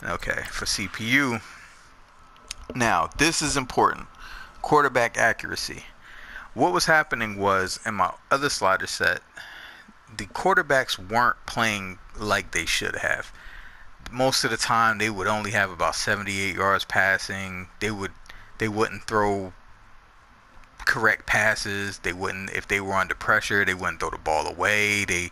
Okay, for CPU. Now, this is important. Quarterback accuracy. What was happening was in my other slider set, the quarterbacks weren't playing like they should have. Most of the time, they would only have about 78 yards passing. They wouldn't throw correct passes. They wouldn't, if they were under pressure, they wouldn't throw the ball away. They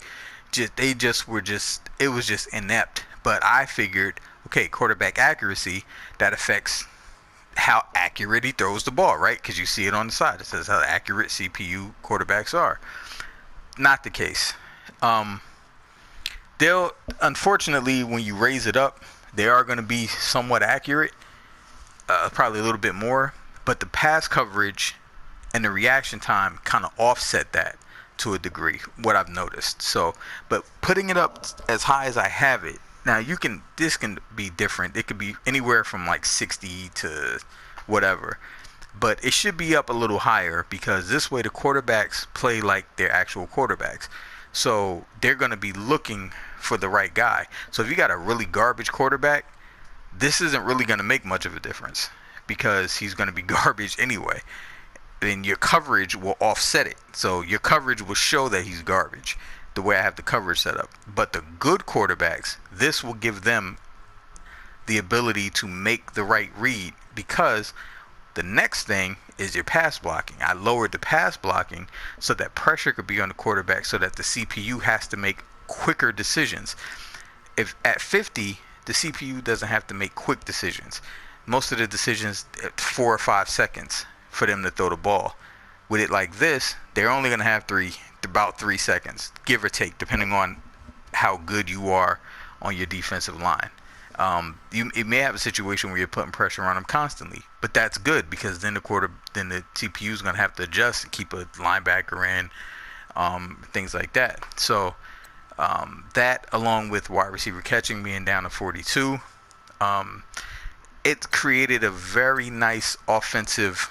just were just, it was just inept. But I figured, okay, quarterback accuracy, that affects how accurate he throws the ball, right? Because you see it on the side. It says how accurate CPU quarterbacks are. Not the case. Um, they'll, unfortunately, when you raise it up, they are going to be somewhat accurate, probably a little bit more. But the pass coverage and the reaction time kind of offset that to a degree, what I've noticed. So, but putting it up as high as I have it, now this can be different. It could be anywhere from like 60 to whatever. But it should be up a little higher because this way the quarterbacks play like they're actual quarterbacks. So they're going to be looking for the right guy. So if you got a really garbage quarterback, this isn't really going to make much of a difference because he's going to be garbage anyway. Then your coverage will offset it. So your coverage will show that he's garbage the way I have the coverage set up. But the good quarterbacks, this will give them the ability to make the right read because the next thing is your pass blocking. I lowered the pass blocking so that pressure could be on the quarterback so that the CPU has to make quicker decisions. If at 50, the CPU doesn't have to make quick decisions. Most of the decisions at 4 or 5 seconds for them to throw the ball. With it like this, they're only going to have about 3 seconds, give or take, depending on how good you are on your defensive line. You may have a situation where you're putting pressure on them constantly, but that's good because then the CPU is going to have to adjust and keep a linebacker in, things like that. So that, along with wide receiver catching being down to 42, it created a very nice offensive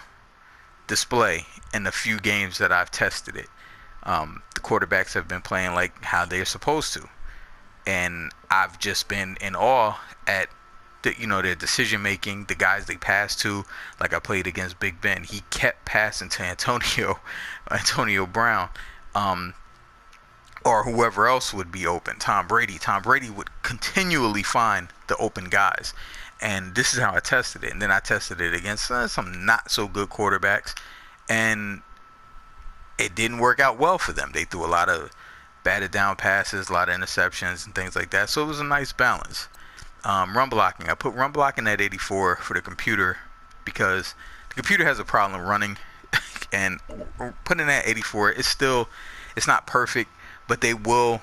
display in the few games that I've tested it. The quarterbacks have been playing like how they're supposed to, and I've just been in awe at their decision making, the guys they pass to. Like I played against Big Ben, he kept passing to Antonio Brown, or whoever else would be open. Tom Brady would continually find the open guys, and this is how I tested it. And then I tested it against some not so good quarterbacks, and it didn't work out well for them. They threw a lot of batted down passes, a lot of interceptions and things like that. So it was a nice balance. Run blocking. I put run blocking at 84 for the computer because the computer has a problem running, and putting it at 84, it's not perfect, but they will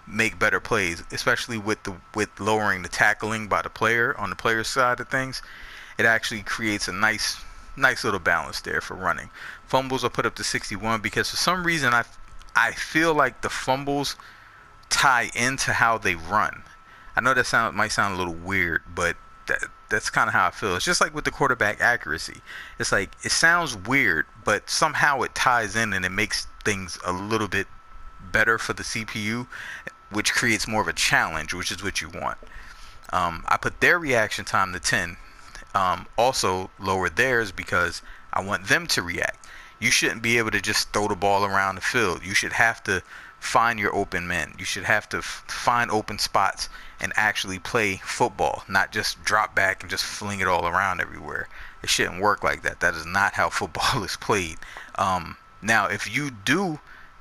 make better plays, especially with lowering the tackling by the player on the player's side of things. It actually creates a nice little balance there for running. Fumbles are put up to 61 because for some reason I feel like the fumbles tie into how they run. I know that might sound a little weird, but that's kind of how I feel. It's just like with the quarterback accuracy. It's like it sounds weird, but somehow it ties in and it makes things a little bit better for the CPU, which creates more of a challenge, which is what you want. I put their reaction time to 10. Also lowered theirs because I want them to react. You shouldn't be able to just throw the ball around the field. You should have to find your open men. You should have to find open spots and actually play football, not just drop back and just fling it all around everywhere. It shouldn't work like that. That is not how football is played. Now, if you do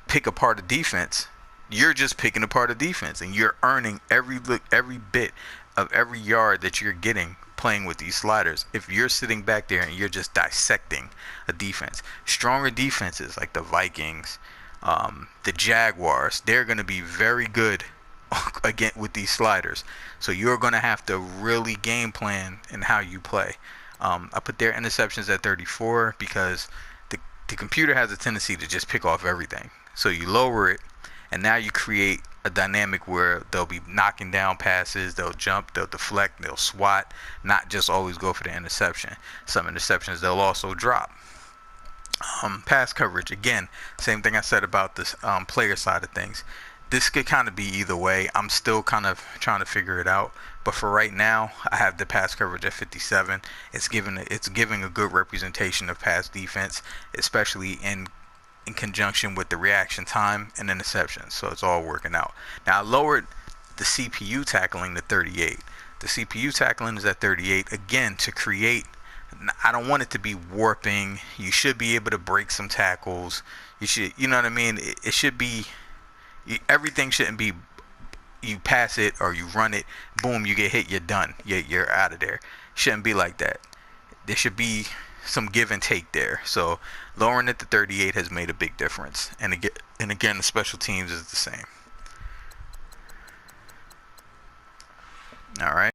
pick apart a defense, you're just picking apart a defense, and you're earning every bit of every yard that you're getting playing with these sliders. If you're sitting back there and you're just dissecting a defense, stronger defenses like the Vikings, the Jaguars, they're going to be very good again with these sliders. So you're going to have to really game plan in how you play. I put their interceptions at 34 because the computer has a tendency to just pick off everything. So you lower it, and now you create a dynamic where they'll be knocking down passes, they'll jump, they'll deflect, they'll swat, not just always go for the interception. Some interceptions they'll also drop. Pass coverage, again, same thing I said about this player side of things. This could kind of be either way. I'm still kind of trying to figure it out. But for right now, I have the pass coverage at 57. It's giving a good representation of pass defense, especially in conjunction with the reaction time and interceptions. So it's all working out. Now I lowered the CPU tackling to 38. The CPU tackling is at 38 again to create. I don't want it to be warping. You should be able to break some tackles. You should, you know what I mean? It should be, everything shouldn't be, you pass it or you run it, boom, you get hit, you're done. You're out of there. Shouldn't be like that. There should be some give and take there. So lowering it to 38 has made a big difference. And again, the special teams is the same. All right.